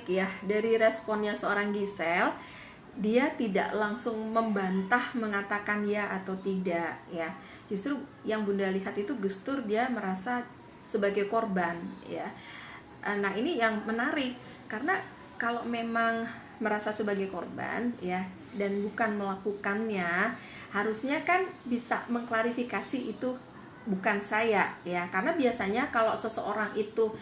ya dari responnya seorang Gisel. Dia tidak langsung membantah mengatakan ya atau tidak ya. Justru yang Bunda lihat itu gestur dia merasa sebagai korban ya. Nah, ini yang menarik karena kalau memang merasa sebagai korban ya dan bukan melakukannya, harusnya kan bisa mengklarifikasi itu bukan saya ya. Karena biasanya kalau seseorang itu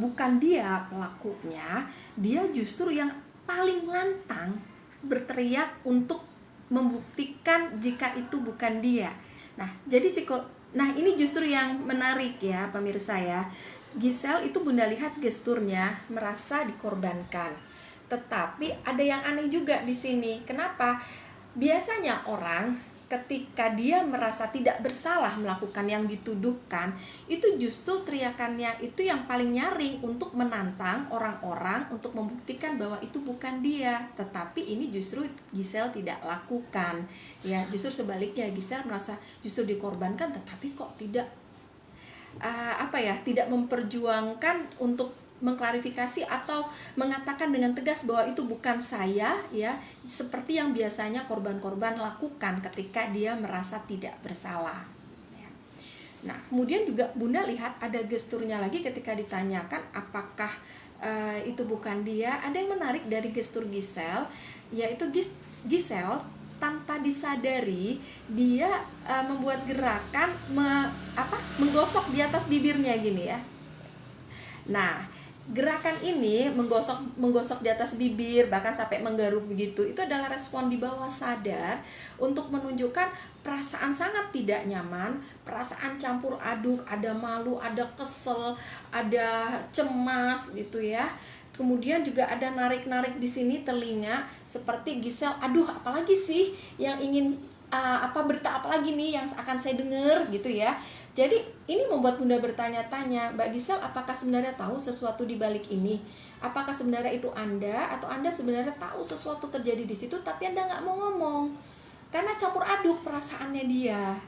bukan dia pelakunya, dia justru yang paling lantang berteriak untuk membuktikan jika itu bukan dia. Nah, ini justru yang menarik ya pemirsa ya. Gisel itu Bunda lihat gesturnya merasa dikorbankan. Tetapi ada yang aneh juga di sini. Kenapa? Biasanya orang ketika dia merasa tidak bersalah melakukan yang dituduhkan, itu justru teriakannya itu yang paling nyaring untuk menantang orang-orang untuk membuktikan bahwa itu bukan dia. Tetapi ini justru Gisel tidak lakukan. Ya, justru sebaliknya Gisel merasa justru dikorbankan, tetapi kok tidak tidak memperjuangkan untuk mengklarifikasi atau mengatakan dengan tegas bahwa itu bukan saya ya, seperti yang biasanya korban-korban lakukan ketika dia merasa tidak bersalah ya. Nah, kemudian juga Bunda lihat ada gesturnya lagi ketika ditanyakan apakah itu bukan dia. Ada yang menarik dari gestur Gisel, yaitu Gisel tanpa disadari dia membuat gerakan menggosok di atas bibirnya gini ya. Nah, gerakan ini menggosok di atas bibir bahkan sampai menggaruk begitu, itu adalah respon di bawah sadar untuk menunjukkan perasaan sangat tidak nyaman, perasaan campur aduk, ada malu, ada kesel, ada cemas gitu ya. Kemudian juga ada narik-narik di sini telinga seperti Gisel, aduh apalagi sih yang ingin berita apa lagi nih yang akan saya dengar gitu ya. Jadi ini membuat Bunda bertanya-tanya, Mbak Gisel apakah sebenarnya tahu sesuatu di balik ini? Apakah sebenarnya itu Anda atau Anda sebenarnya tahu sesuatu terjadi di situ tapi Anda nggak mau ngomong? Karena campur aduk perasaannya dia.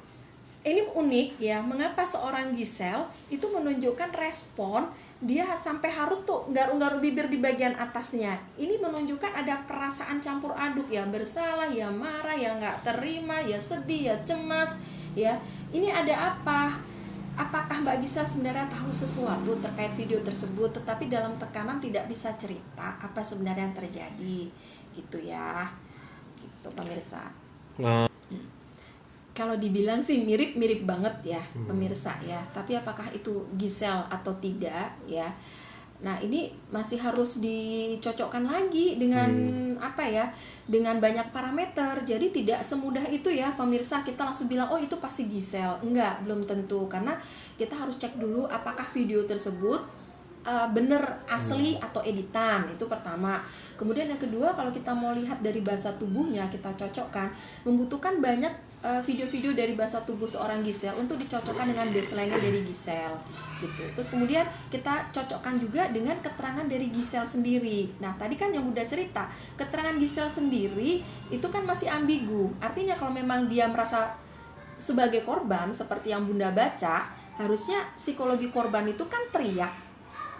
Ini unik ya, mengapa seorang Gisel itu menunjukkan respon dia sampai harus tuh garuk-garuk bibir di bagian atasnya. Ini menunjukkan ada perasaan campur aduk ya, bersalah, ya marah, ya nggak terima, ya sedih, ya cemas ya. Ini ada apa? Apakah Mbak Gisel sebenarnya tahu sesuatu terkait video tersebut tetapi dalam tekanan tidak bisa cerita apa sebenarnya yang terjadi gitu ya. Gitu pemirsa. Kalau dibilang sih mirip-mirip banget ya pemirsa ya. Tapi apakah itu Gisel atau tidak ya? Nah, ini masih harus dicocokkan lagi dengan dengan banyak parameter. Jadi tidak semudah itu ya pemirsa kita langsung bilang oh itu pasti Gisel. Enggak, belum tentu, karena kita harus cek dulu apakah video tersebut bener asli atau editan. Itu pertama. Kemudian yang kedua, kalau kita mau lihat dari bahasa tubuhnya, kita cocokkan, membutuhkan banyak video-video dari bahasa tubuh seorang Gisel untuk dicocokkan dengan baseline-nya dari Gisel gitu. Terus kemudian kita cocokkan juga dengan keterangan dari Gisel sendiri. Nah, tadi kan yang Bunda cerita, keterangan Gisel sendiri itu kan masih ambigu. Artinya kalau memang dia merasa sebagai korban seperti yang Bunda baca, harusnya psikologi korban itu kan teriak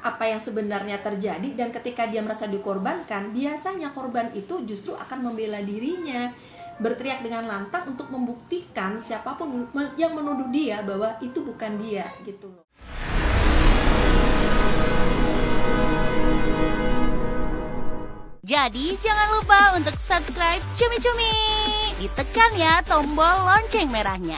apa yang sebenarnya terjadi, dan ketika dia merasa dikorbankan, biasanya korban itu justru akan membela dirinya, berteriak dengan lantang untuk membuktikan siapapun yang menuduh dia bahwa itu bukan dia gitu loh. Jadi jangan lupa untuk subscribe Cumi Cumi. Ditekan ya tombol lonceng merahnya.